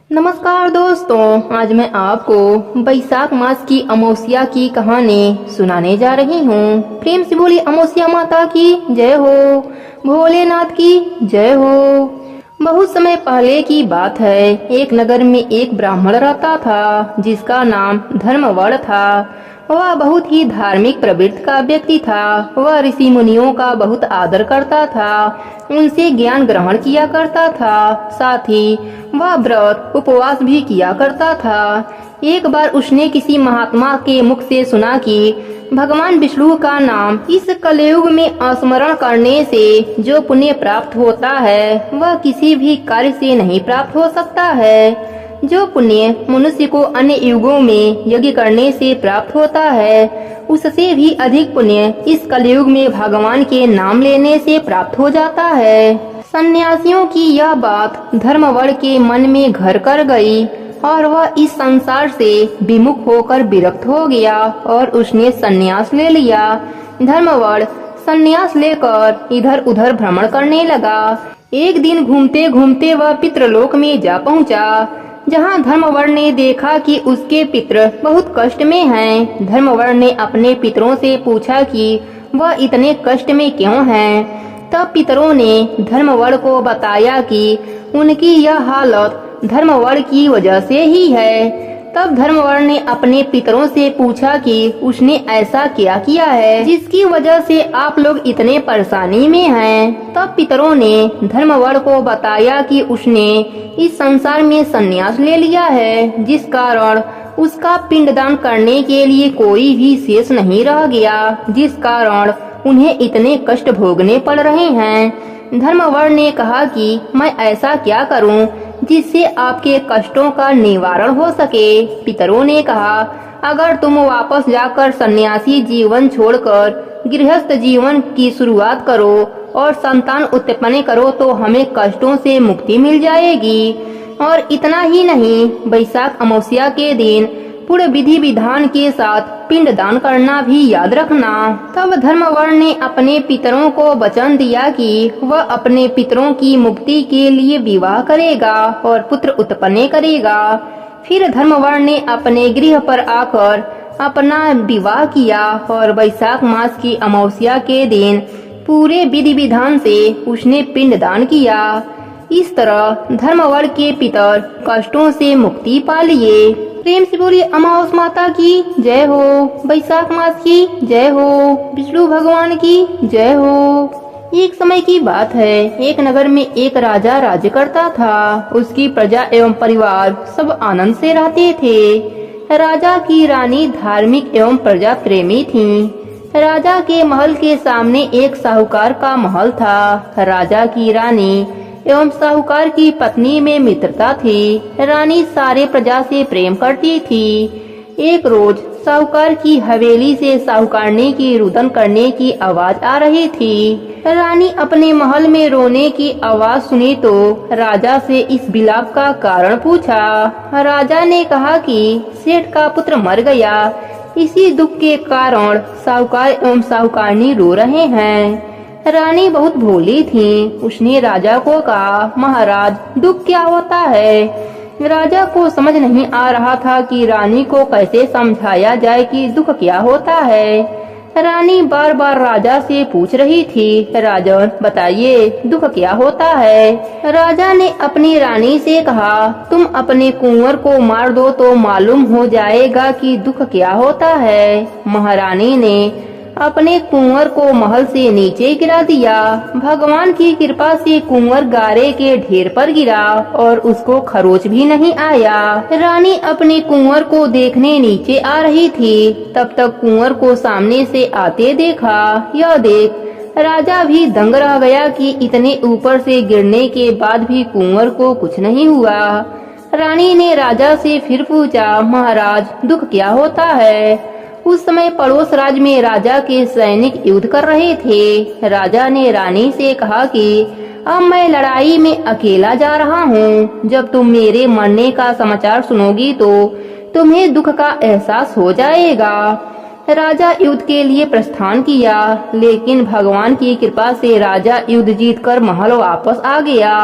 नमस्कार दोस्तों, आज मैं आपको बैसाख मास की अमावस्या की कहानी सुनाने जा रही हूँ। प्रेम से बोली अमावस्या माता की जय हो, भोलेनाथ की जय हो। बहुत समय पहले की बात है। एक नगर में एक ब्राह्मण रहता था जिसका नाम धर्मवड़ था। वह बहुत ही धार्मिक प्रवृत्ति का व्यक्ति था। वह ऋषि मुनियों का बहुत आदर करता था, उनसे ज्ञान ग्रहण किया करता था। साथ ही वह व्रत उपवास भी किया करता था। एक बार उसने किसी महात्मा के मुख से सुना कि भगवान विष्णु का नाम इस कलयुग में स्मरण करने से जो पुण्य प्राप्त होता है वह किसी भी कार्य से नहीं प्राप्त हो सकता है। जो पुण्य मनुष्य को अन्य युगों में यज्ञ करने से प्राप्त होता है उससे भी अधिक पुण्य इस कलयुग में भगवान के नाम लेने से प्राप्त हो जाता है। सन्यासियों की यह बात धर्मवड़ के मन में घर कर गई और वह इस संसार से विमुख होकर विरक्त हो गया और उसने सन्यास ले लिया। धर्मवड़ सन्यास लेकर इधर उधर भ्रमण करने लगा। एक दिन घूमते घूमते वह पितृलोक में जा पहुंचा, जहां धर्मवड़ ने देखा कि उसके पितृ बहुत कष्ट में हैं। धर्मवड़ ने अपने पितरों से पूछा कि वह इतने कष्ट में क्यों हैं। तब पितरों ने धर्मवड़ को बताया कि उनकी यह हालत धर्मवड़ की वजह से ही है। तब धर्मवड़ ने अपने पितरों से पूछा कि उसने ऐसा क्या किया है जिसकी वजह से आप लोग इतने परेशानी में हैं। तब पितरों ने धर्मवड़ को बताया कि उसने इस संसार में संन्यास ले लिया है, जिस कारण उसका पिंडदान करने के लिए कोई भी शेष नहीं रह गया, जिस कारण उन्हें इतने कष्ट भोगने पड़ रहे हैं। धर्मवड़ ने कहा कि मैं ऐसा क्या करूं जिससे आपके कष्टों का निवारण हो सके। पितरों ने कहा, अगर तुम वापस जाकर सन्यासी जीवन छोड़कर गृहस्थ जीवन की शुरुआत करो और संतान उत्पन्न करो तो हमें कष्टों से मुक्ति मिल जाएगी। और इतना ही नहीं, बैसाख अमावस्या के दिन पूरे विधि विधान के साथ पिंड दान करना भी याद रखना। तब धर्मवड़ ने अपने पितरों को वचन दिया कि वह अपने पितरों की मुक्ति के लिए विवाह करेगा और पुत्र उत्पन्न करेगा। फिर धर्मवड़ ने अपने गृह पर आकर अपना विवाह किया और बैसाख मास की अमावस्या के दिन पूरे विधि विधान से उसने पिंड दान किया। इस तरह धर्मवड़ के पितर कष्टों से मुक्ति पा लिए। प्रेम से बोलिए अमावस माता की जय हो, बैसाख मास की जय हो, विष्णु भगवान की जय हो। एक समय की बात है। एक नगर में एक राजा राज्य करता था। उसकी प्रजा एवं परिवार सब आनंद से रहते थे। राजा की रानी धार्मिक एवं प्रजा प्रेमी थी। राजा के महल के सामने एक साहूकार का महल था। राजा की रानी एवं साहूकार की पत्नी में मित्रता थी। रानी सारे प्रजा से प्रेम करती थी। एक रोज साहूकार की हवेली से साहूकारनी की रुदन करने की आवाज आ रही थी। रानी अपने महल में रोने की आवाज सुनी तो राजा से इस विलाप का कारण पूछा। राजा ने कहा कि सेठ का पुत्र मर गया, इसी दुख के कारण साहूकार एवं साहूकारनी रो रहे हैं। रानी बहुत भोली थी। उसने राजा को कहा, महाराज दुख क्या होता है। राजा को समझ नहीं आ रहा था कि रानी को कैसे समझाया जाए कि दुख क्या होता है। रानी बार बार राजा से पूछ रही थी, राजन बताइए दुख क्या होता है। राजा ने अपनी रानी से कहा, तुम अपने कुंवर को मार दो तो मालूम हो जाएगा कि दुख क्या होता है। महारानी ने अपने कुंवर को महल से नीचे गिरा दिया। भगवान की कृपा से कुंवर गारे के ढेर पर गिरा और उसको खरोच भी नहीं आया। रानी अपने कुंवर को देखने नीचे आ रही थी। तब तक कुंवर को सामने से आते देखा। यह देख राजा भी दंग रह गया कि इतने ऊपर से गिरने के बाद भी कुंवर को कुछ नहीं हुआ। रानी ने राजा से फिर पूछा, महाराज दुख क्या होता है। उस समय पड़ोस राज्य में राजा के सैनिक युद्ध कर रहे थे। राजा ने रानी से कहा कि अब मैं लड़ाई में अकेला जा रहा हूँ। जब तुम मेरे मरने का समाचार सुनोगी तो तुम्हें दुख का एहसास हो जाएगा। राजा युद्ध के लिए प्रस्थान किया, लेकिन भगवान की कृपा से राजा युद्ध जीतकर महल वापस आ गया।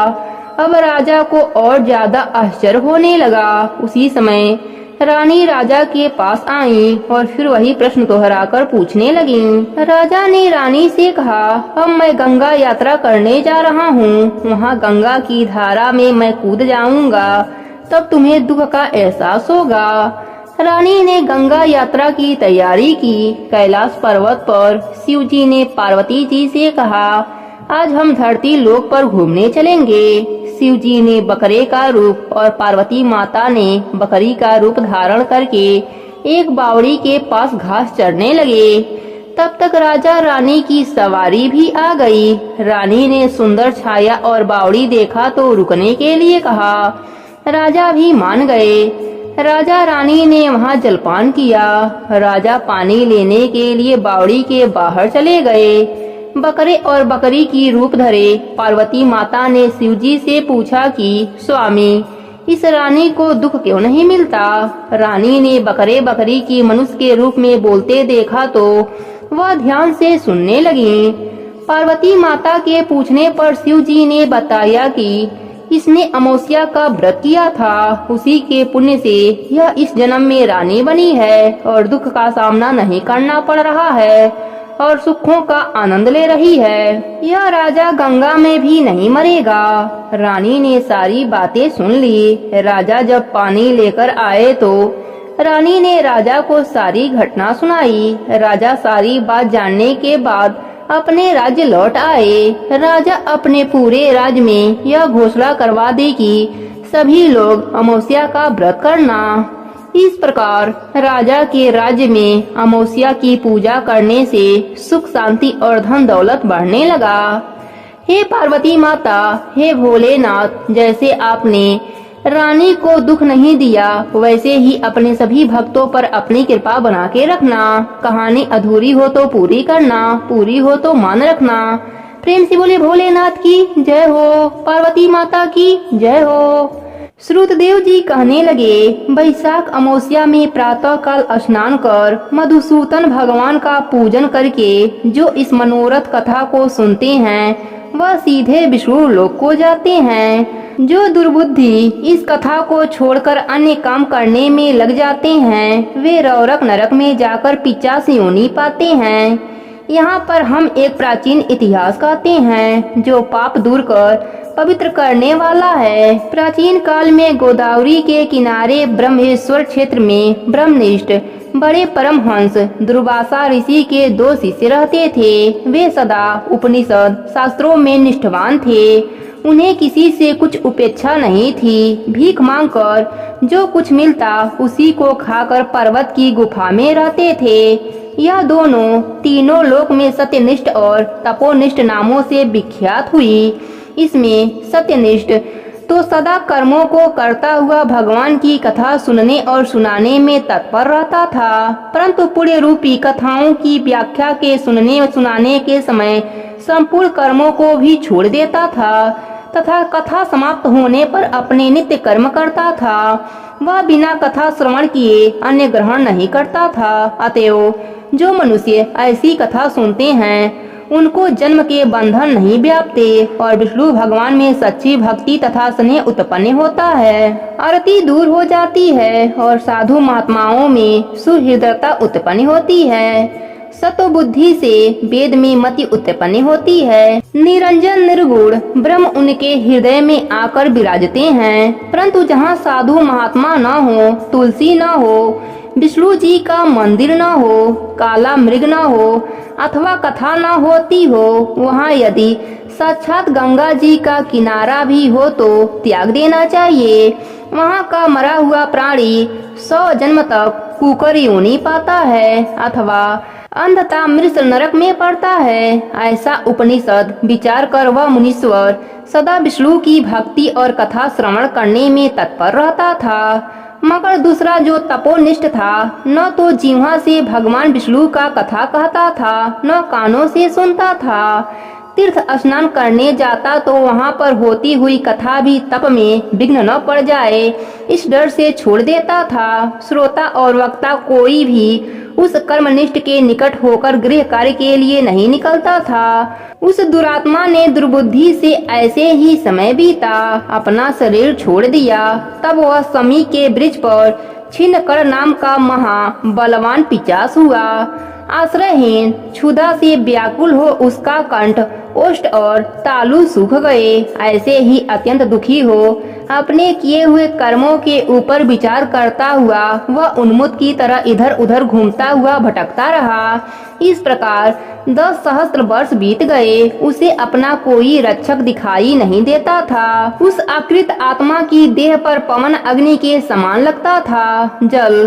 अब राजा को और ज्यादा आश्चर्य होने लगा। उसी समय रानी राजा के पास आई और फिर वही प्रश्न दोहराकर पूछने लगी। राजा ने रानी से कहा, अब मैं गंगा यात्रा करने जा रहा हूँ। वहाँ गंगा की धारा में मैं कूद जाऊंगा, तब तुम्हें दुख का एहसास होगा। रानी ने गंगा यात्रा की तैयारी की। कैलाश पर्वत पर शिव जी ने पार्वती जी से कहा, आज हम धरती लोक पर घूमने चलेंगे। शिव जी ने बकरे का रूप और पार्वती माता ने बकरी का रूप धारण करके एक बावड़ी के पास घास चरने लगे। तब तक राजा रानी की सवारी भी आ गई। रानी ने सुंदर छाया और बावड़ी देखा तो रुकने के लिए कहा। राजा भी मान गए। राजा रानी ने वहाँ जलपान किया। राजा पानी लेने के लिए बावड़ी के बाहर चले गए। बकरे और बकरी की रूप धरे पार्वती माता ने शिवजी से पूछा कि स्वामी, इस रानी को दुख क्यों नहीं मिलता? रानी ने बकरे बकरी की मनुष्य के रूप में बोलते देखा तो वह ध्यान से सुनने लगी। पार्वती माता के पूछने पर शिवजी ने बताया कि इसने अमावस्या का व्रत किया था। उसी के पुण्य से यह इस जन्म में रानी बनी है और दुख का सामना नहीं करना पड़ रहा है और सुखों का आनंद ले रही है। यह राजा गंगा में भी नहीं मरेगा। रानी ने सारी बातें सुन ली। राजा जब पानी लेकर आए तो रानी ने राजा को सारी घटना सुनाई। राजा सारी बात जानने के बाद अपने राज्य लौट आए। राजा अपने पूरे राज्य में यह घोषणा करवा दी कि सभी लोग अमावस्या का व्रत करना। इस प्रकार राजा के राज्य में अमावस्या की पूजा करने से सुख शांति और धन दौलत बढ़ने लगा। हे पार्वती माता, हे भोलेनाथ, जैसे आपने रानी को दुख नहीं दिया वैसे ही अपने सभी भक्तों पर अपनी कृपा बना के रखना। कहानी अधूरी हो तो पूरी करना, पूरी हो तो मान रखना। प्रेम से बोले भोलेनाथ की जय हो, पार्वती माता की जय हो। श्रुतदेव जी कहने लगे, वैशाख अमावस्या में प्रातः काल स्नान कर मधुसूदन भगवान का पूजन करके जो इस मनोरथ कथा को सुनते हैं वह सीधे विष्णु लोक को जाते हैं। जो दुर्बुद्धि इस कथा को छोड़कर अन्य काम करने में लग जाते हैं वे रौरक नरक में जाकर 85 योनि पाते हैं। यहाँ पर हम एक प्राचीन इतिहास कहते हैं जो पाप दूर कर पवित्र करने वाला है। प्राचीन काल में गोदावरी के किनारे ब्रह्मेश्वर क्षेत्र में ब्रह्मनिष्ठ बड़े परमहंस दुर्वासा ऋषि के 2 शिष्य रहते थे। वे सदा उपनिषद शास्त्रों में निष्ठावान थे। उन्हें किसी से कुछ उपेक्षा नहीं थी। भीख मांगकर जो कुछ मिलता उसी को खाकर पर्वत की गुफा में रहते थे। यह दोनों तीनों लोक में सत्यनिष्ठ और तपोनिष्ठ नामों से विख्यात हुई। इसमें सत्यनिष्ठ तो सदा कर्मों को करता हुआ भगवान की कथा सुनने और सुनाने में तत्पर रहता था, परंतु पुण्य रूपी कथाओं की व्याख्या के सुनने और सुनाने के समय संपूर्ण कर्मों को भी छोड़ देता था तथा कथा समाप्त होने पर अपने नित्य कर्म करता था। वह बिना कथा श्रवण किए अन्य ग्रहण नहीं करता था। अतएव जो मनुष्य ऐसी कथा सुनते हैं उनको जन्म के बंधन नहीं व्यापते और विष्णु भगवान में सच्ची भक्ति तथा स्नेह उत्पन्न होता है। आरती दूर हो जाती है और साधु महात्माओं में सुहृदयता उत्पन्न होती है। सत्व बुद्धि से वेद में मति उत्पन्न होती है। निरंजन निर्गुण ब्रह्म उनके हृदय में आकर विराजते हैं। परंतु जहाँ साधु महात्मा न हो, तुलसी न हो, विष्णु जी का मंदिर न हो, काला मृग न हो अथवा कथा न होती हो, वहाँ यदि साक्षात गंगा जी का किनारा भी हो तो त्याग देना चाहिए। वहाँ का मरा हुआ प्राणी 100 जन्म तक कुकर योनि पाता है अथवा अंधता मृत नरक में पड़ता है। ऐसा उपनिषद विचार कर वह मुनीश्वर सदा विष्णु की भक्ति और कथा श्रवण करने में तत्पर रहता था। मगर दूसरा जो तपोनिष्ठ था न तो जीवा से भगवान विष्णु का कथा कहता था न कानों से सुनता था। तीर्थ स्नान करने जाता तो वहाँ पर होती हुई कथा भी तप में विघ्न न पड़ जाए, इस डर से छोड़ देता था। श्रोता और वक्ता कोई भी उस कर्मनिष्ठ के निकट होकर गृह कार्य के लिए नहीं निकलता था। उस दुरात्मा ने दुर्बुद्धि से ऐसे ही समय बीता, अपना शरीर छोड़ दिया। तब वह समी के ब्रिज पर छिन्नकड़ नाम का महा बलवान पिचास हुआ। आश्रयहीन क्षुधा से व्याकुल हो उसका कंठ, ओष्ठ और तालु सूख गए। ऐसे ही अत्यंत दुखी हो अपने किए हुए कर्मों के ऊपर विचार करता हुआ वह उन्मुक्त की तरह इधर उधर घूमता हुआ भटकता रहा। इस प्रकार 10 सहस्त्र वर्ष बीत गए। उसे अपना कोई रक्षक दिखाई नहीं देता था। उस आकृत आत्मा की देह पर पवन अग्नि के समान लगता था। जल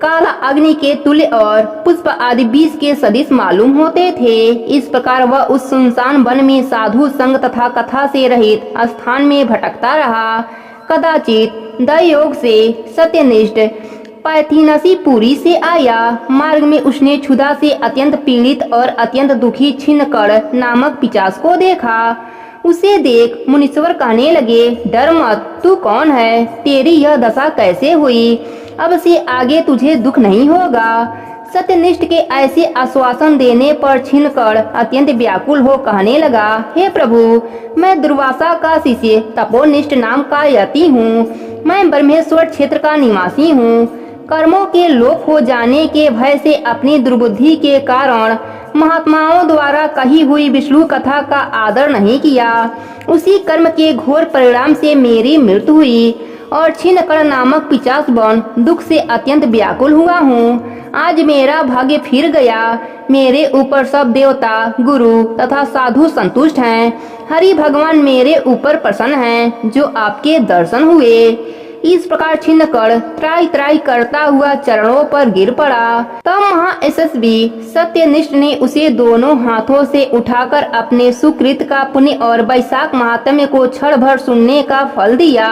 काला अग्नि के तुल्य और पुष्प आदि बीज के सदिश मालूम होते थे। इस प्रकार वह उस सुनसान वन में साधु संग तथा कथा से रहित स्थान में भटकता रहा। कदाचित दयोग से सत्यनिष्ठ पैथिनसी पुरी से आया। मार्ग में उसने क्षुधा से अत्यंत पीड़ित और अत्यंत दुखी छिन्नकड़ नामक पिशाच को देखा। उसे देख मुनीश्वर कहने लगे, डर मत, तू कौन है? तेरी यह दशा कैसे हुई? अब से आगे तुझे दुख नहीं होगा। सत्यनिष्ठ के ऐसे आश्वासन देने पर छिन्नकड़ अत्यंत व्याकुल हो कहने लगा, हे प्रभु, मैं दुर्वासा का शिष्य तपोनिष्ठ नाम का यति हूँ। मैं ब्रह्मेश्वर क्षेत्र का निवासी हूँ। कर्मों के लोप हो जाने के भय से अपनी दुर्बुद्धि के कारण महात्माओं द्वारा कही हुई विष्णु कथा का आदर नहीं किया। उसी कर्म के घोर परिणाम से मेरी मृत्यु हुई और छिन्नकड़ नामक पिशाच बन दुख से अत्यंत व्याकुल हुआ हूँ। आज मेरा भाग्य फिर गया। मेरे ऊपर सब देवता, गुरु तथा साधु संतुष्ट हैं। हरि भगवान मेरे ऊपर प्रसन्न हैं, जो आपके दर्शन हुए। इस प्रकार छिन्नकड़ त्राई त्राई करता हुआ चरणों पर गिर पड़ा। तब महायशस्वी सत्यनिष्ठ ने उसे दोनों हाथों से उठाकर अपने सुकृत का पुण्य और वैशाख महात्म्य को क्षण भर सुनने का फल दिया,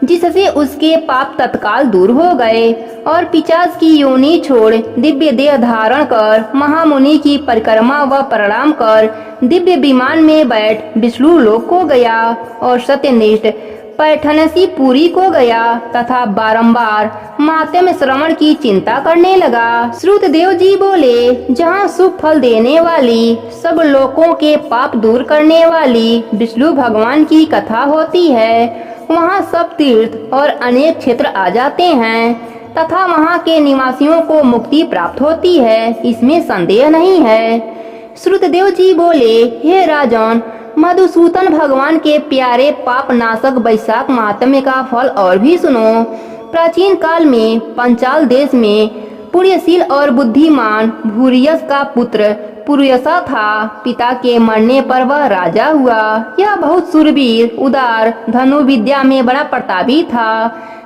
जिससे उसके पाप तत्काल दूर हो गए और पिशाच की योनि छोड़ दिव्य देह धारण कर महामुनि की परिक्रमा व प्रणाम कर दिव्य विमान में बैठ विष्णु लोक को गया और सत्यनिष्ठ पैठनसी पुरी को गया तथा बारंबार महात्म्य श्रवण की चिंता करने लगा। श्रुतदेव जी बोले, जहाँ सुख फल देने वाली, सब लोगों के पाप दूर करने वाली विष्णु भगवान की कथा होती है, वहाँ सब तीर्थ और अनेक क्षेत्र आ जाते हैं तथा वहाँ के निवासियों को मुक्ति प्राप्त होती है, इसमें संदेह नहीं है। श्रुतदेव जी बोले, हे राजन, मधुसूदन भगवान के प्यारे पाप नाशक वैशाख महात्म्य का फल और भी सुनो। प्राचीन काल में पंचाल देश में पुण्यशील और बुद्धिमान भूरियस का पुत्र पुरुयसा था। पिता के मरने पर वह राजा हुआ। यह बहुत शूरवीर, उदार, धनु विद्या में बड़ा प्रतापी था।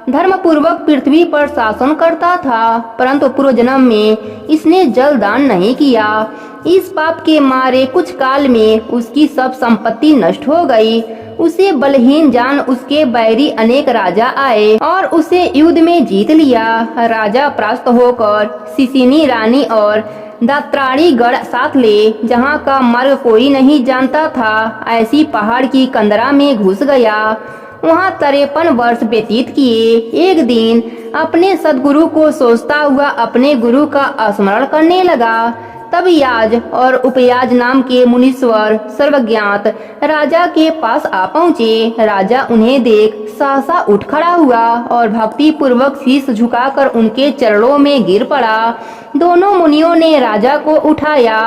धर्म पूर्वक पृथ्वी पर शासन करता था, परंतु पूर्व जन्म में इसने जल दान नहीं किया। इस पाप के मारे कुछ काल में उसकी सब संपत्ति नष्ट हो गई। उसे बलहीन जान उसके बैरी अनेक राजा आए और उसे युद्ध में जीत लिया। राजा परास्त होकर सिसिनी रानी और दात्राणी गढ़ साथ ले, जहाँ का मार्ग कोई नहीं जानता था, ऐसी पहाड़ की कंदरा में घुस गया। वहाँ 53 वर्ष व्यतीत किए। एक दिन अपने सदगुरु को सोचता हुआ अपने गुरु का स्मरण करने लगा। तब याज और उपयाज नाम के मुनीश्वर सर्वज्ञात राजा के पास आ पहुँचे। राजा उन्हें देख सहसा उठ खड़ा हुआ और भक्ति पूर्वक शीश झुकाकर उनके चरणों में गिर पड़ा। दोनों मुनियों ने राजा को उठाया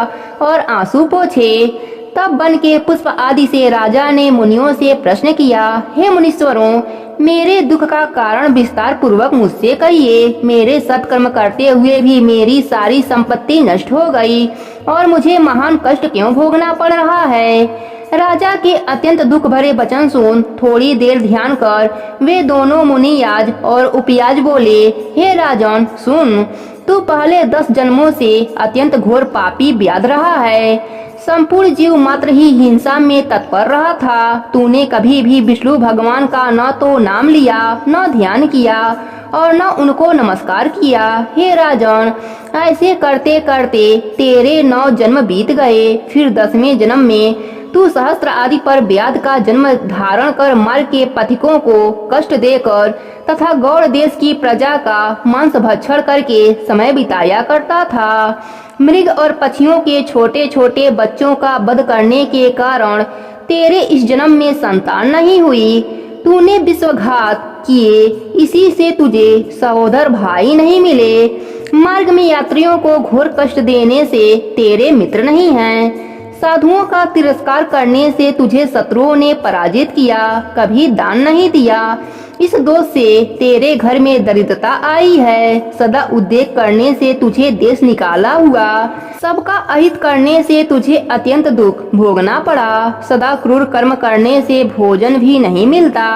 और आंसू पोंछे। तब वन के पुष्प आदि से राजा ने मुनियों से प्रश्न किया, हे मुनीश्वरों, मेरे दुख का कारण विस्तार पूर्वक मुझसे कहिए। मेरे सत्कर्म करते हुए भी मेरी सारी संपत्ति नष्ट हो गई और मुझे महान कष्ट क्यों भोगना पड़ रहा है? राजा के अत्यंत दुख भरे वचन सुन थोड़ी देर ध्यान कर वे दोनों मुनि याज और उपयाज बोले, हे राजन, सुन, तू पहले 10 जन्मों से अत्यंत घोर पापी व्याध रहा है। संपूर्ण जीव मात्र ही हिंसा में तत्पर रहा था। तूने कभी भी विष्णु भगवान का न तो नाम लिया, न ध्यान किया और न उनको नमस्कार किया। हे राजन, ऐसे करते करते तेरे 9 जन्म बीत गए। फिर 10वें जन्म में तू सहस्त्र आदि पर व्याध का जन्म धारण कर मार्ग के पथिकों को कष्ट देकर तथा गौड़ देश की प्रजा का मांस भक्षण करके समय बिताया करता था। मृग और पक्षियों के छोटे छोटे बच्चों का वध करने के कारण तेरे इस जन्म में संतान नहीं हुई। तूने विश्वघात किए, इसी से तुझे सहोदर भाई नहीं मिले। मार्ग में यात्रियों को घोर कष्ट देने से तेरे मित्र नहीं हैं। साधुओं का तिरस्कार करने से तुझे शत्रुओं ने पराजित किया, कभी दान नहीं दिया। इस दोष से तेरे घर में दरिद्रता आई है। सदा उद्योग करने से तुझे देश निकाला हुआ, सबका अहित करने से तुझे अत्यंत दुख भोगना पड़ा। सदा क्रूर कर्म करने से भोजन भी नहीं मिलता।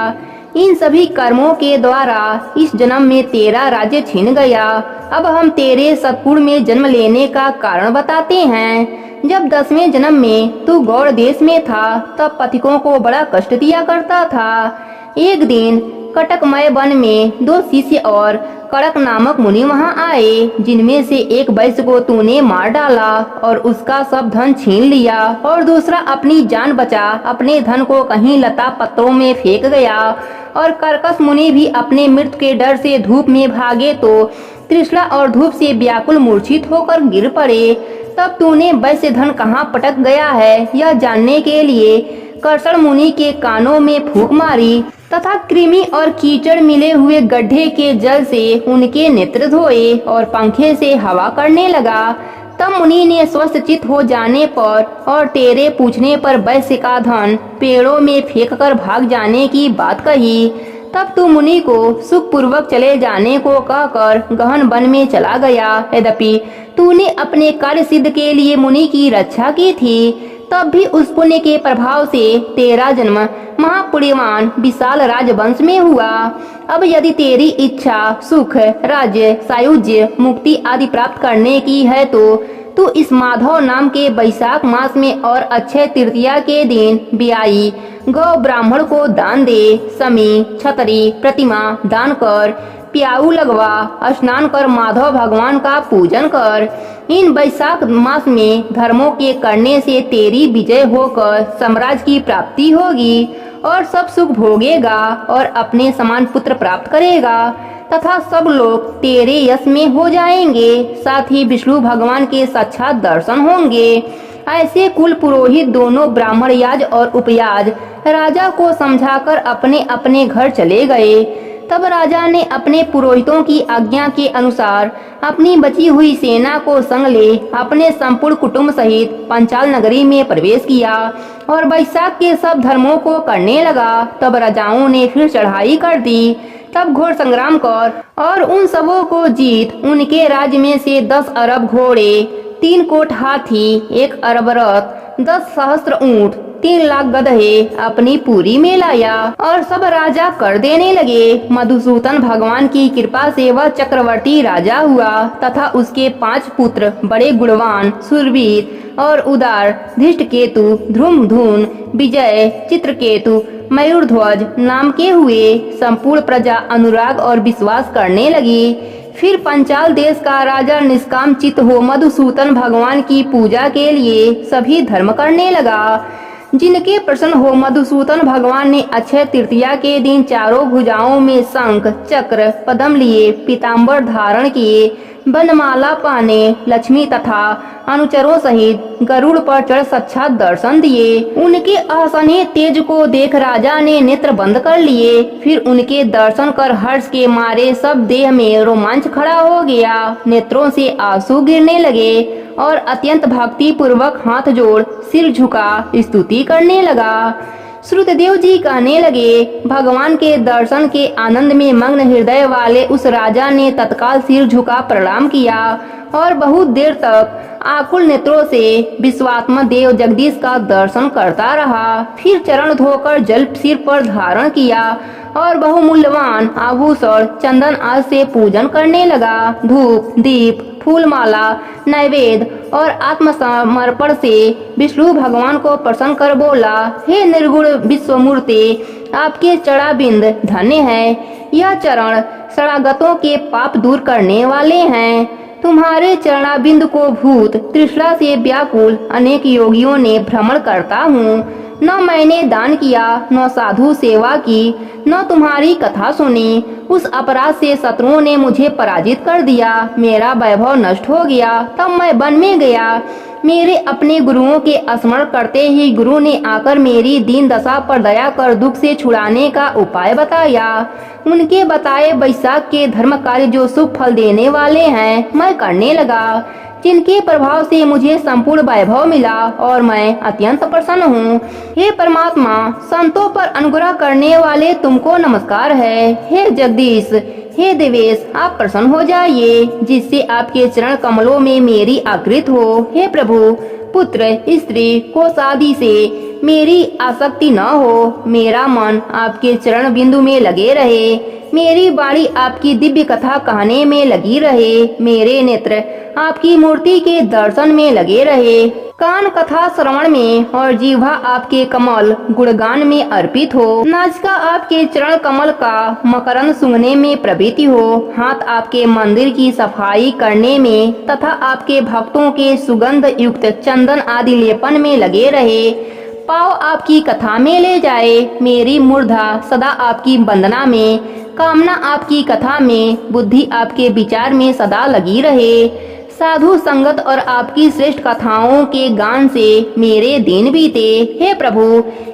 इन सभी कर्मों के द्वारा इस जन्म में तेरा राज्य छिन गया। अब हम तेरे सतपुर में जन्म लेने का कारण बताते हैं। जब 10वें जन्म में तू गौड़ देश में था, तब पथिकों को बड़ा कष्ट दिया करता था। एक दिन कटकमय वन में 2 शिष्य और कड़क नामक मुनि वहां आए, जिनमें से एक वैश्य को तूने मार डाला और उसका सब धन छीन लिया, और दूसरा अपनी जान बचा अपने धन को कहीं लता पत्तों में फेंक गया। और कर्कश मुनि भी अपने मृत्यु के डर से धूप में भागे तो तृष्णा और धूप से व्याकुल मूर्छित होकर गिर पड़े। तब तूने वैश्य धन कहाँ पटक गया है, यह जानने के लिए कर्षण मुनि के कानों में फूंक मारी तथा कृमि और कीचड़ मिले हुए गड्ढे के जल से उनके नेत्र धोए और पंखे से हवा करने लगा। तब मुनि ने स्वस्थ चित हो जाने पर और तेरे पूछने पर वैश्य का धन पेड़ों में फेंक कर भाग जाने की बात कही। तब तू मुनि को सुख पूर्वक चले जाने को कहकर गहन वन में चला गया। यद्यपि तूने अपने कार्य सिद्ध के लिए मुनि की रक्षा की थी, तब भी उस पुण्य के प्रभाव से तेरा जन्म महापुण्यवान विशाल राजवंश में हुआ। अब यदि तेरी इच्छा सुख, राज्य, सायुज्य, मुक्ति आदि प्राप्त करने की है तो तू इस माधव नाम के वैशाख मास में और अक्षय तृतीया के दिन ब्याई गौ ब्राह्मण को दान दे। समी, छतरी, प्रतिमा दान कर, प्याऊ लगवा, स्नान कर माधव भगवान का पूजन कर। इन वैशाख मास में धर्मों के करने से तेरी विजय होकर साम्राज्य की प्राप्ति होगी और सब सुख भोगेगा और अपने समान पुत्र प्राप्त करेगा तथा सब लोग तेरे यश में हो जाएंगे। साथ ही विष्णु भगवान के साक्षात दर्शन होंगे। ऐसे कुल पुरोहित दोनों ब्राह्मण याज और उपयाज राजा को समझाकर अपने अपने घर चले गए। तब राजा ने अपने पुरोहितों की आज्ञा के अनुसार अपनी बची हुई सेना को संग ले अपने संपूर्ण कुटुंब सहित पंचाल नगरी में प्रवेश किया और वैशाख के सब धर्मों को करने लगा। तब राजाओं ने फिर चढ़ाई कर दी। तब घोर संग्राम कर और उन सबों को जीत उनके राज्य में से 10 अरब घोड़े, 3 कोट हाथी, 1 अरब रथ, 10 सहस्त्र ऊंट, 3 लाख गधे अपनी पुरी में लाया और सब राजा कर देने लगे। मधुसूदन भगवान की कृपा से वह चक्रवर्ती राजा हुआ तथा उसके 5 पुत्र बड़े गुणवान, शूरवीर और उदार धृष्टकेतु, ध्रुमधुन, विजय, चित्रकेतु, मयूरध्वज नाम के हुए। संपूर्ण प्रजा अनुराग और विश्वास करने लगी। फिर पंचाल देश का राजा निष्काम चित्त हो मधुसूदन भगवान की पूजा के लिए सभी धर्म करने लगा। जिनके प्रसन्न हो मधुसूदन भगवान ने अक्षय तृतीया के दिन चारों भुजाओं में शंख, चक्र, पद्म लिए पीताम्बर धारण किए, बनमाला पहने लक्ष्मी तथा अनुचरों सहित गरुड़ पर चढ़ साक्षात दर्शन दिए। उनके असहनीय तेज को देख राजा ने नेत्र बंद कर लिए। फिर उनके दर्शन कर हर्ष के मारे सब देह में रोमांच खड़ा हो गया। नेत्रों से आंसू गिरने लगे और अत्यंत भक्ति पूर्वक हाथ जोड़ सिर झुका स्तुति करने लगा। श्रुतदेव जी कहने लगे, भगवान के दर्शन के आनंद में मग्न हृदय वाले उस राजा ने तत्काल सिर झुका प्रणाम किया और बहुत देर तक आकुल नेत्रों से विश्वात्मा देव जगदीश का दर्शन करता रहा। फिर चरण धोकर जल सिर पर धारण किया और बहुमूल्यवान आभूषण चंदन आदि से पूजन करने लगा। धूप, दीप, फूलमाला, नैवेद्य और आत्मसमर्पण से विष्णु भगवान को प्रसन्न कर बोला, हे निर्गुण विश्वमूर्ति, आपके चरणारविंद धन्य है। यह चरण शरणागतों के पाप दूर करने वाले हैं। तुम्हारे चरणाबिंद को भूत तृष्णा से व्याकुल अनेक योगियों ने भ्रमण करता हूँ। न मैंने दान किया, न साधु सेवा की, न तुम्हारी कथा सुनी। उस अपराध से शत्रुओं ने मुझे पराजित कर दिया, मेरा वैभव नष्ट हो गया। तब मैं वन में गया। मेरे अपने गुरुओं के स्मरण करते ही गुरु ने आकर मेरी दीन दशा पर दया कर दुख से छुड़ाने का उपाय बताया। उनके बताए वैशाख के धर्म कार्य जो शुभ फल देने वाले हैं मैं करने लगा, जिनके प्रभाव से मुझे संपूर्ण वैभव मिला और मैं अत्यंत प्रसन्न हूँ। हे परमात्मा, संतों पर अनुग्रह करने वाले तुमको नमस्कार है। हे जगदीश, हे देवेश, आप प्रसन्न हो जाइए, जिससे आपके चरण कमलों में मेरी आकृत हो। हे प्रभु, पुत्र स्त्री को शादी से मेरी आसक्ति न हो। मेरा मन आपके चरण बिंदु में लगे रहे, मेरी वाणी आपकी दिव्य कथा कहने में लगी रहे, मेरे नेत्र आपकी मूर्ति के दर्शन में लगे रहे, कान कथा श्रवण में और जीवा आपके कमल गुणगान में अर्पित हो। नासिका आपके चरण कमल का मकरंद सूंघने में प्रवृत्ति हो। हाथ आपके मंदिर की सफाई करने में तथा आपके भक्तों के सुगंध युक्त चंदन आदि लेपन में लगे रहे। पाँव आपकी कथा में ले जाए, मेरी मूर्धा सदा आपकी वंदना में, कामना आपकी कथा में, बुद्धि आपके विचार में सदा लगी रहे। साधु संगत और आपकी श्रेष्ठ कथाओं के गान से मेरे दिन बीते। हे प्रभु,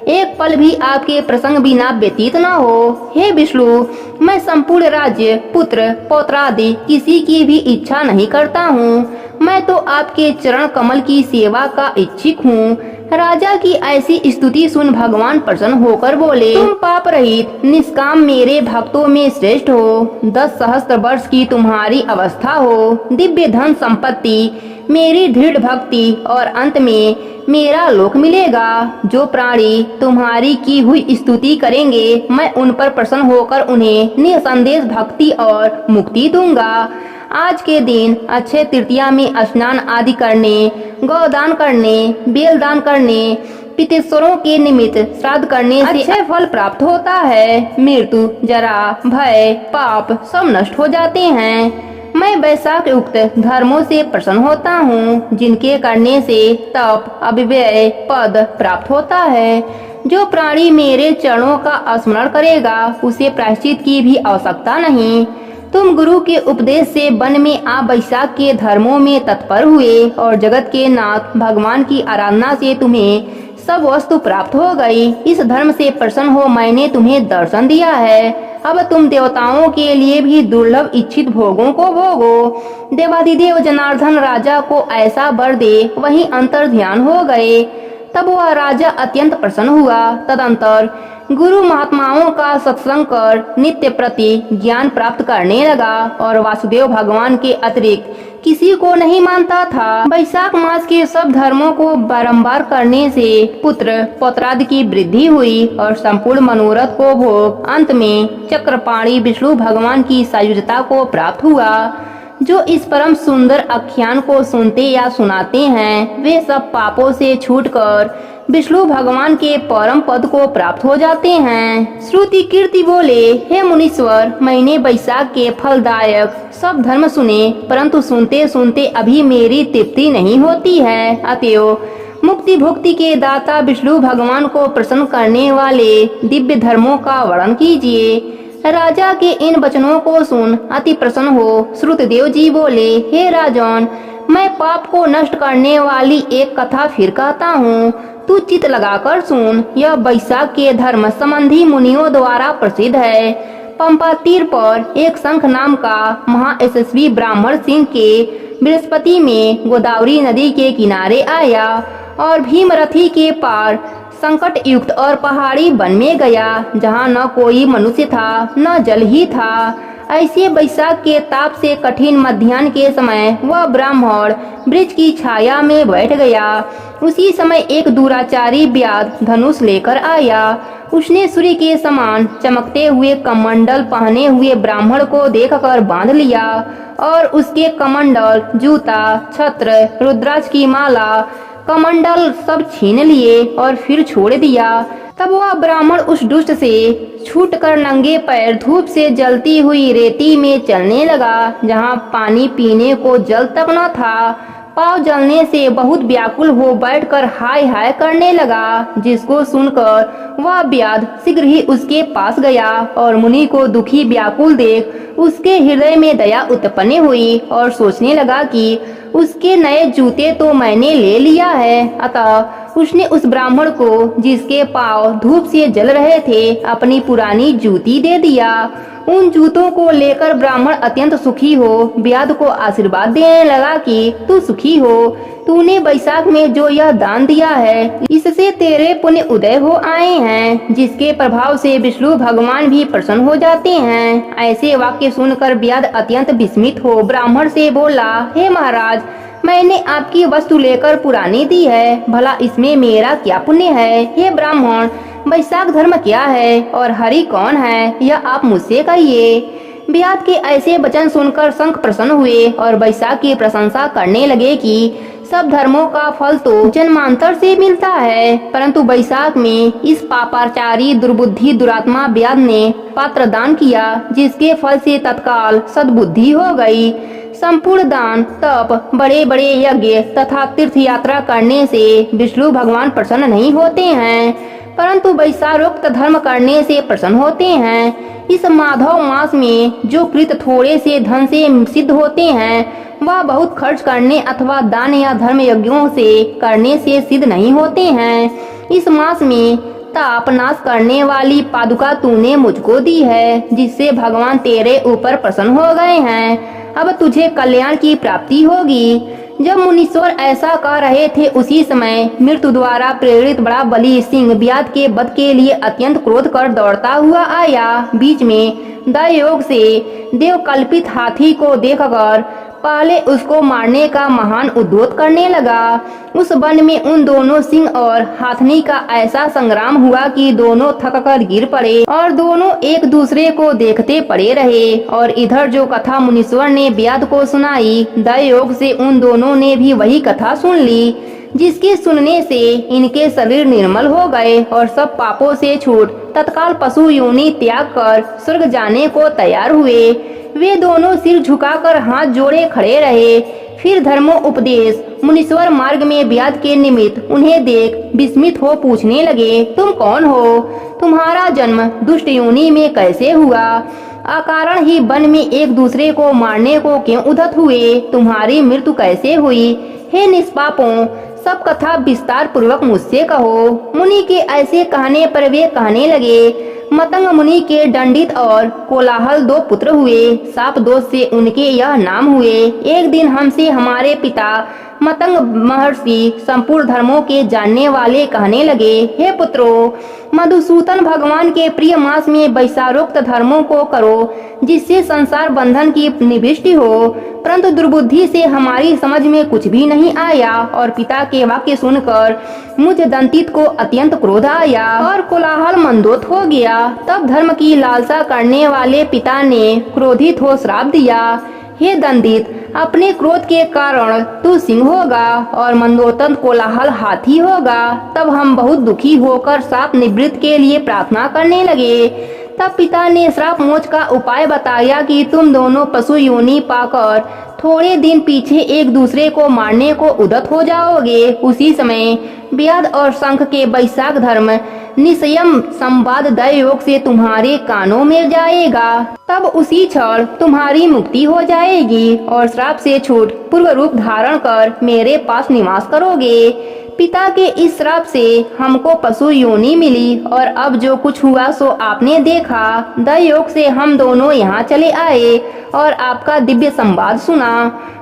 एक पल भी आपके प्रसंग बिना व्यतीत न हो। हे विष्णु, मैं संपूर्ण राज्य, पुत्र पौत्रादि किसी की भी इच्छा नहीं करता हूँ। मैं तो आपके चरण कमल की सेवा का इच्छुक हूँ। राजा की ऐसी स्तुति सुन भगवान प्रसन्न होकर बोले, तुम पाप रहित निष्काम मेरे भक्तों में श्रेष्ठ हो। 10 सहस्त्र वर्ष की तुम्हारी अवस्था हो, दिव्य धन संपत्ति, मेरी दृढ़ भक्ति और अंत में मेरा लोक मिलेगा। जो प्राणी तुम्हारी की हुई स्तुति करेंगे, मैं उन पर प्रसन्न होकर उन्हें निसंदेह भक्ति और मुक्ति दूंगा। आज के दिन अक्षय तृतीया में स्नान आदि करने, गौदान करने, बेल दान करने, पितृश्वरों के निमित्त श्राद्ध करने से अक्षय फल प्राप्त होता है। मृत्यु, जरा, भय, पाप सब नष्ट हो जाते हैं। मैं वैशाख युक्त धर्मों से प्रसन्न होता हूँ, जिनके करने से तप, अव्यय, पद प्राप्त होता है। जो प्राणी मेरे चरणों का स्मरण करेगा, उसे प्रायश्चित की भी आवश्यकता नहीं। तुम गुरु के उपदेश से वन में आ वैशाख के धर्मों में तत्पर हुए और जगत के नाथ भगवान की आराधना से तुम्हें सब वस्तु प्राप्त हो गई। इस धर्म से प्रसन्न हो मैंने तुम्हें दर्शन दिया है। अब तुम देवताओं के लिए भी दुर्लभ इच्छित भोगों को भोगो। देवाधिदेव जनार्दन राजा को ऐसा वर दे, वहीं अंतर ध्यान हो गए। तब वह राजा अत्यंत प्रसन्न हुआ। तदंतर गुरु महात्माओं का सत्संग कर नित्य प्रति ज्ञान प्राप्त करने लगा और वासुदेव भगवान के अतिरिक्त किसी को नहीं मानता था। वैशाख मास के सब धर्मों को बारंबार करने से पुत्र पौत्रादि की वृद्धि हुई और संपूर्ण मनोरथ को भोग अंत में चक्रपाणी विष्णु भगवान की सायुज्यता को प्राप्त हुआ। जो इस परम सुंदर आख्यान को सुनते या सुनाते हैं, वे सब पापों से छूटकर विष्णु भगवान के परम पद को प्राप्त हो जाते हैं। श्रुति कीर्ति बोले, हे मुनीश्वर, मैंने वैशाख के फलदायक सब धर्म सुने, परंतु सुनते सुनते अभी मेरी तृप्ति नहीं होती है। अतएव मुक्ति भुक्ति के दाता विष्णु भगवान को प्रसन्न करने वाले दिव्य धर्मों का वर्णन कीजिए। राजा के इन वचनों को सुन अति प्रसन्न हो श्रुतदेव जी बोले, हे राजन, मैं पाप को नष्ट करने वाली एक कथा फिर कहता हूँ, तू चित लगाकर सुन। यह वैशाख के धर्म संबंधी मुनियों द्वारा प्रसिद्ध है। पंपा तीर पर एक शंख नाम का महायशस्वी ब्राह्मण सिंह के बृहस्पति में गोदावरी नदी के किनारे आया और भीमरथी के पार संकट युक्त और पहाड़ी वन में गया, जहाँ न कोई मनुष्य था न जल ही था। ऐसे वैशाख के ताप से कठिन मध्याह्न के समय वह ब्राह्मण वृक्ष की छाया में बैठ गया। उसी समय एक दुराचारी व्याध धनुष लेकर आया। उसने सूर्य के समान चमकते हुए कमंडल पहने हुए ब्राह्मण को देखकर बांध लिया और उसके कमंडल, जूता, छत्र, रुद्राक्ष की माला, कमंडल सब छीन लिए और फिर छोड़ दिया। तब वह ब्राह्मण उस दुष्ट से छूटकर नंगे पैर धूप से जलती हुई रेती में चलने लगा, जहाँ पानी पीने को जल तक न था। पाँव जलने से बहुत व्याकुल हो बैठकर हाय हाय करने लगा, जिसको सुनकर वह व्याध शीघ्र ही उसके पास गया और मुनि को दुखी व्याकुल देख उसके हृदय में दया उत्पन्न हुई और सोचने लगा कि उसके नए जूते तो मैंने ले लिया है। अतः उसने उस ब्राह्मण को, जिसके पाँव धूप से जल रहे थे, अपनी पुरानी जूती दे दिया। उन जूतों को लेकर ब्राह्मण अत्यंत सुखी हो व्याध को आशीर्वाद देने लगा कि तू सुखी हो, तूने बैसाख में जो यह दान दिया है इससे तेरे पुण्य उदय हो आए हैं, जिसके प्रभाव से विष्णु भगवान भी प्रसन्न हो जाते हैं। ऐसे वाक्य सुनकर व्याध अत्यंत विस्मित हो ब्राह्मण से बोला, हे महाराज, मैंने आपकी वस्तु लेकर पुरानी दी है, भला इसमें मेरा क्या पुण्य है? हे ब्राह्मण, बैसाख धर्म क्या है और हरि कौन है, यह आप मुझसे कहिए। व्याध के ऐसे वचन सुनकर शंख प्रसन्न हुए और बैसाख की प्रशंसा करने लगे कि सब धर्मों का फल तो जन्मांतर से मिलता है, परंतु बैसाख में इस पापाचारी दुर्बुद्धि दुरात्मा व्याध ने पात्र दान किया, जिसके फल से तत्काल सद्बुद्धि हो गई। संपूर्ण दान, तप, बड़े बड़े यज्ञ तथा तीर्थ यात्रा करने से विष्णु भगवान प्रसन्न नहीं होते हैं, परंतु वैसारोक्त धर्म करने से प्रसन्न होते हैं। इस माधव मास में जो कृत थोड़े से धन से सिद्ध होते हैं, वह बहुत खर्च करने अथवा दान या धर्म यज्ञों से करने से सिद्ध नहीं होते हैं। इस मास में ताप नाश करने वाली पादुका तूने मुझको दी है, जिससे भगवान तेरे ऊपर प्रसन्न हो गए हैं। अब तुझे कल्याण की प्राप्ति होगी। जब मुनीश्वर ऐसा कह रहे थे, उसी समय मृत्यु द्वारा प्रेरित बड़ा बलि सिंह व्याध के वध के लिए अत्यंत क्रोध कर दौड़ता हुआ आया। बीच में दैयोग से देव कल्पित हाथी को देखकर पहले उसको मारने का महान उद्योत करने लगा। उस वन में उन दोनों सिंह और हाथनी का ऐसा संग्राम हुआ कि दोनों थककर गिर पड़े और दोनों एक दूसरे को देखते पड़े रहे। और इधर जो कथा मुनीश्वर ने व्याध को सुनाई, दैयोग से उन दोनों ने भी वही कथा सुन ली, जिसके सुनने से इनके शरीर निर्मल हो गए और सब पापों से छूट तत्काल पशु योनि त्याग कर स्वर्ग जाने को तैयार हुए। वे दोनों सिर झुकाकर हाथ जोड़े खड़े रहे। फिर धर्मो उपदेश मुनीश्वर मार्ग में व्याध के निमित्त उन्हें देख विस्मित हो पूछने लगे, तुम कौन हो? तुम्हारा जन्म दुष्ट योनि में कैसे हुआ? अकारण ही वन में एक दूसरे को मारने को क्यों उद्यत हुए? तुम्हारी मृत्यु कैसे हुई? हे निष्पापों, सब कथा विस्तार पूर्वक मुझसे कहो। मुनि के ऐसे कहने पर वे कहने लगे, मतंग मुनि के दंडित और कोलाहल दो पुत्र हुए। साप दोष से उनके यह नाम हुए। एक दिन हमसे हमारे पिता मतंग महर्षि संपूर्ण धर्मों के जानने वाले कहने लगे, हे पुत्रों, मधुसूदन भगवान के प्रिय मास में वैसारोक्त धर्मों को करो, जिससे संसार बंधन की निवृत्ति हो। परंतु दुर्बुद्धि से हमारी समझ में कुछ भी नहीं आया और पिता के वाक्य सुनकर मुझ दंतित को अत्यंत क्रोध आया और कोलाहल मंदोत हो गया। तब धर्म की लालसा करने वाले पिता ने क्रोधित हो श्राप दिया, हे दंडित, अपने क्रोध के कारण तू सिंह होगा और मंदोतन कोलाहल हाथी होगा। तब हम बहुत दुखी होकर श्राप निवृत्त के लिए प्रार्थना करने लगे। तब पिता ने श्राप मोच का उपाय बताया कि तुम दोनों पशु योनि पाकर थोड़े दिन पीछे एक दूसरे को मारने को उद्यत हो जाओगे। उसी समय व्याध और शंख के वैसाख धर्म निसयम संवाद दैयोग से तुम्हारे कानों में जाएगा। तब उसी क्षण तुम्हारी मुक्ति हो जाएगी और श्राप से छूट पूर्व रूप धारण कर मेरे पास निवास करोगे। पिता के इस श्राप से हमको पशु योनि मिली और अब जो कुछ हुआ सो आपने देखा। दैयोग से हम दोनों यहाँ चले आए और आपका दिव्य संवाद सुना।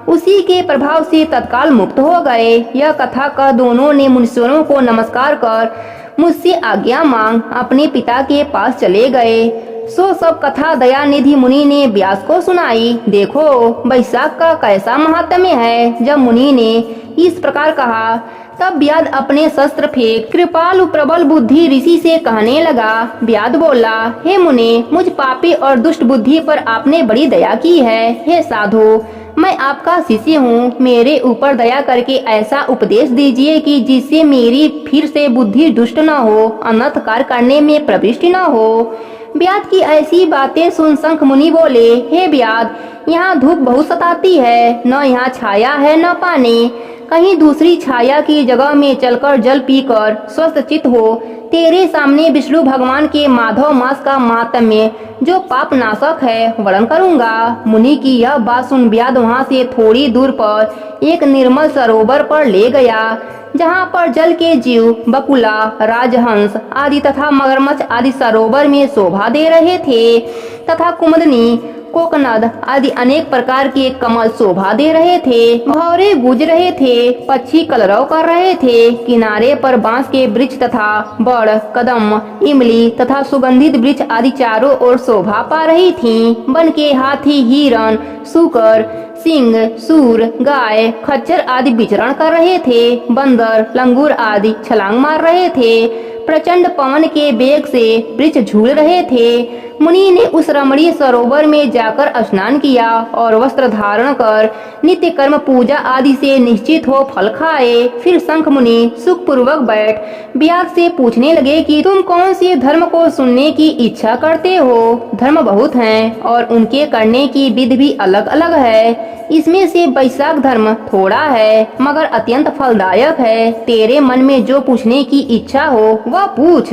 उसी के प्रभाव से तत्काल मुक्त हो गए। यह कथा कह दोनों ने मुनीश्वरों को नमस्कार कर मुझसे आज्ञा मांग अपने पिता के पास चले गए। सो सब कथा दयानिधि मुनि ने व्यास को सुनाई। देखो वैशाख का कैसा महात्म्य है। जब मुनि ने इस प्रकार कहा, तब व्याध अपने शस्त्र फेंक कृपालु प्रबल बुद्धि ऋषि से कहने लगा। व्याध बोला, हे मुने, मुझ पापी और दुष्ट बुद्धि पर आपने बड़ी दया की है। हे साधु, मैं आपका शिष्य हूँ, मेरे ऊपर दया करके ऐसा उपदेश दीजिए कि जिससे मेरी फिर से बुद्धि दुष्ट न हो, अनर्थ कार्य करने में प्रविष्ट न हो। ब्याद की ऐसी बातें सुन शंख मुनि बोले, हे ब्याद, यहाँ धूप बहुत सताती है, न यहाँ छाया है न पानी। कहीं दूसरी छाया की जगह में चलकर जल पीकर स्वस्थ चित्त हो। तेरे सामने विष्णु भगवान के माधव मास का माहात्म्य जो पाप नाशक है वर्णन करूंगा। मुनि की यह बात सुन ब्याद वहां से थोड़ी दूर पर एक निर्मल सरोवर पर ले गया, जहाँ पर जल के जीव बकुला, राजहंस आदि तथा मगरमच्छ आदि सरोवर में शोभा दे रहे थे तथा कुमुदनी, कोकनद आदि अनेक प्रकार के कमल शोभा दे रहे थे। भौरे गूंज रहे थे, पक्षी कलरव कर रहे थे। किनारे पर बांस के वृक्ष तथा बड़, कदम, इमली तथा सुगंधित वृक्ष आदि चारों ओर शोभा पा रही थीं। वन के हाथी, हिरण, सूकर, सिंह, सूर, गाय, खच्चर आदि विचरण कर रहे थे। बंदर, लंगूर आदि छलांग मार रहे थे। प्रचंड पवन के वेग से वृक्ष झूल रहे थे। मुनि ने उस रमणीय सरोवर में जाकर स्नान किया और वस्त्र धारण कर नित्य कर्म पूजा आदि से निश्चित हो फल खाए। फिर शंख मुनि सुख पूर्वक बैठ ब्यास से पूछने लगे कि तुम कौन से धर्म को सुनने की इच्छा करते हो? धर्म बहुत हैं और उनके करने की विधि भी अलग अलग है। इसमें से वैशाख धर्म थोड़ा है मगर अत्यंत फलदायक है। तेरे मन में जो पूछने की इच्छा हो वह पूछ।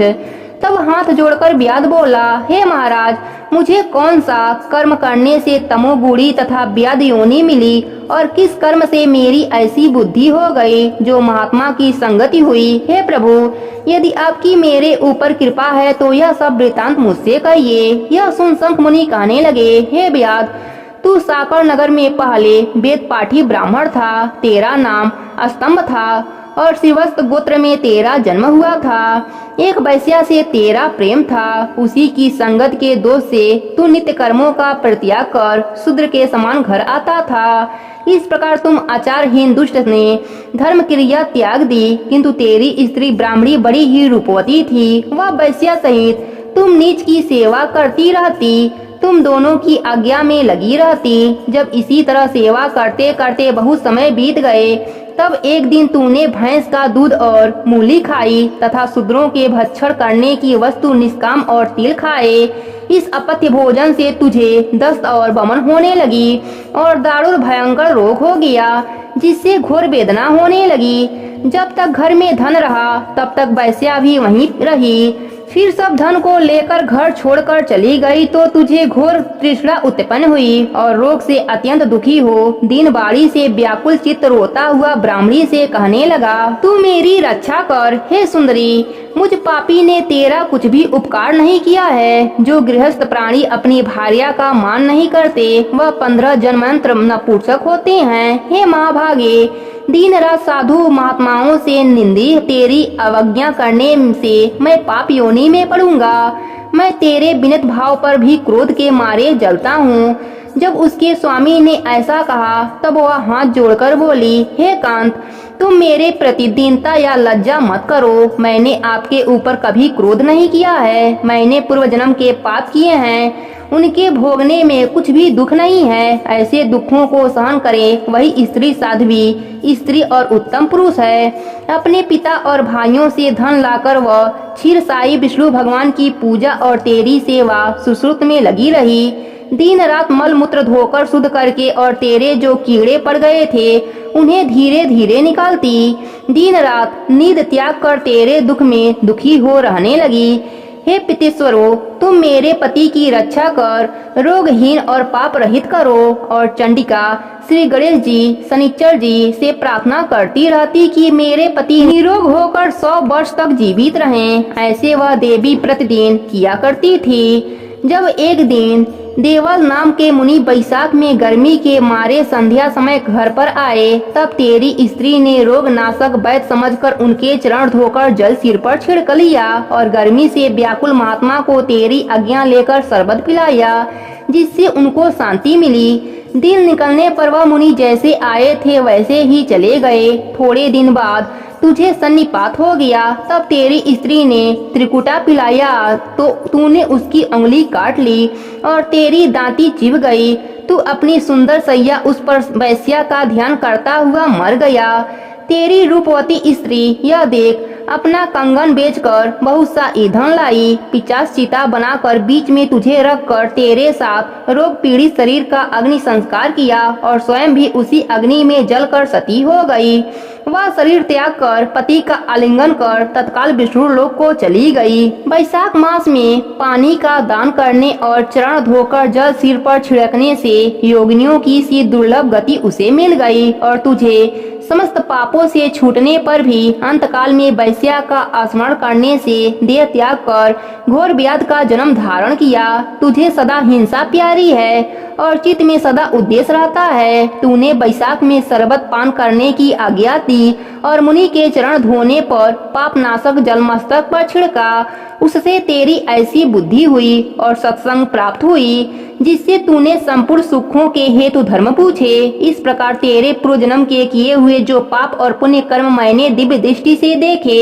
तब हाथ जोड़कर ब्याद बोला, हे महाराज, मुझे कौन सा कर्म करने से तमोगुणी तथा ब्याद योनि मिली और किस कर्म से मेरी ऐसी बुद्धि हो गई जो महात्मा की संगति हुई? हे प्रभु, यदि आपकी मेरे ऊपर कृपा है तो यह सब वृतांत मुझसे कहिए। यह सुन शंख मुनि कहने लगे, हे ब्याद, तू साकर नगर में पहले वेद पाठी ब्राह्मण था। तेरा नाम स्तंभ था और श्रीवत्स गोत्र में तेरा जन्म हुआ था। एक वैश्या से तेरा प्रेम था। उसी की संगत के दोष से तू नित्य कर्मों का परित्याग कर शूद्र के समान घर आता था। इस प्रकार तुम आचारहीन दुष्ट ने धर्म क्रिया त्याग दी, किंतु तेरी स्त्री ब्राह्मणी बड़ी ही रूपवती थी। वह वैश्या सहित तुम नीच की सेवा करती रहती। तुम दोनों की आज्ञा में लगी रहती। जब इसी तरह सेवा करते करते बहुत समय बीत गए, तब एक दिन तूने भैंस का दूध और मूली खाई तथा शूद्रों के भक्षण करने की वस्तु निष्काम और तिल खाए। इस अपत्य भोजन से तुझे दस्त और वमन होने लगी और दारुण भयंकर रोग हो गया, जिससे घोर वेदना होने लगी। जब तक घर में धन रहा तब तक वैश्या भी वहीं रही। फिर सब धन को लेकर घर छोड़कर चली गई तो तुझे घोर तृष्णा उत्पन्न हुई और रोग से अत्यंत दुखी हो दिन बाड़ी से व्याकुल चित्त रोता हुआ ब्राह्मणी से कहने लगा, तू मेरी रक्षा कर। हे सुंदरी, मुझ पापी ने तेरा कुछ भी उपकार नहीं किया है। जो गृहस्थ प्राणी अपनी भार्या का मान नहीं करते वह 15 जन्मांतर नपुंसक होते हैं। हे महाभागे, दिन रात साधु महात्माओं से निंदी तेरी अवज्ञा करने से मैं पाप योनि में पड़ूंगा। मैं तेरे विनत भाव पर भी क्रोध के मारे जलता हूँ। जब उसके स्वामी ने ऐसा कहा तब वह हाथ जोड़कर बोली, हे कांत, तुम मेरे प्रति दीनता या लज्जा मत करो। मैंने आपके ऊपर कभी क्रोध नहीं किया है। मैंने पूर्व जन्म के पाप किए हैं, उनके भोगने में कुछ भी दुख नहीं है। ऐसे दुखों को सहन करे वही स्त्री साध्वी, स्त्री और उत्तम पुरुष है। अपने पिता और भाइयों से धन लाकर वह क्षीरसाई विष्णु भगवान की पूजा और तेरी सेवा सुश्रुत में लगी रही। दिन रात मल मूत्र धोकर शुद्ध करके और तेरे जो कीड़े पड़ गए थे उन्हें धीरे धीरे निकालती। दिन रात नींद त्याग कर तेरे दुख में दुखी हो रहने लगी। हे पितेश्वरो, तुम मेरे पति की रक्षा कर, रोगहीन और पाप रहित करो। और चंडिका श्री गणेश जी, शनिचर जी से प्रार्थना करती रहती कि मेरे पति निरोग होकर 100 वर्ष तक जीवित रहें। ऐसे वह देवी प्रतिदिन किया करती थी। जब एक दिन देवल नाम के मुनि बैसाख में गर्मी के मारे संध्या समय घर पर आए, तब तेरी स्त्री ने रोग नाशक वैद्य समझकर उनके चरण धोकर जल सिर पर छिड़क लिया और गर्मी से व्याकुल महात्मा को तेरी आज्ञा लेकर शरबत पिलाया, जिससे उनको शांति मिली। दिन निकलने पर वह मुनि जैसे आए थे वैसे ही चले गए। थोड़े दिन बाद तुझे सन्निपात हो गया। तब तेरी स्त्री ने त्रिकुटा पिलाया तो तूने उसकी उंगली काट ली और तेरी दांती चिभ गई। तू अपनी सुंदर सैया उस पर वैश्या का ध्यान करता हुआ मर गया। तेरी रूपवती स्त्री यह देख अपना कंगन बेचकर बहुत सा ईंधन लाई, 50 चिता बनाकर बीच में तुझे रखकर तेरे साथ रोग पीड़ित शरीर का अग्नि संस्कार किया और स्वयं भी उसी अग्नि में जलकर सती हो गई। वह शरीर त्याग कर पति का आलिंगन कर तत्काल विष्णु लोक को चली गई। वैशाख मास में पानी का दान करने और चरण धोकर जल सिर पर छिड़कने से योगिनियों की सी दुर्लभ गति उसे मिल गई और तुझे समस्त पापों से छूटने पर भी अंतकाल में वैश्या का स्मरण करने से देह त्याग कर घोर व्याध का जन्म धारण किया। तुझे सदा हिंसा प्यारी है और चित्त में सदा उद्देश्य रहता है। तूने वैशाख में शरबत पान करने की आज्ञा दी और मुनि के चरण धोने पर पाप नाशक जल मस्तक पर छिड़का। उससे तेरी ऐसी बुद्धि हुई और सत्संग प्राप्त हुई जिससे तूने संपूर्ण सुखों के हेतु धर्म पूछे। इस प्रकार तेरे पूर्व जन्म के किए हुए जो पाप और पुण्य कर्म मैंने दिव्य दृष्टि से देखे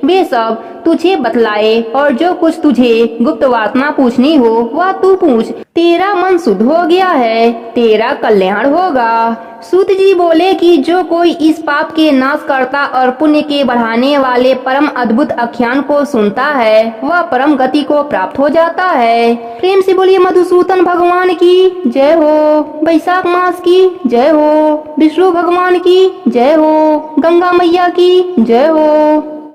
वे सब तुझे बतलाए और जो कुछ तुझे गुप्त वासना पूछनी हो वह तू पूछ। तेरा मन शुद्ध हो गया है, तेरा कल्याण होगा। सूत जी बोले कि जो कोई इस पाप के नाश करता और पुण्य के बढ़ाने वाले परम अद्भुत आख्यान को सुनता है वह परम गति को प्राप्त हो जाता है। प्रेम से बोलिए मधुसूदन भगवान की जय हो, वैशाख मास की जय हो, विष्णु भगवान की जय हो, गंगा मैया की जय हो।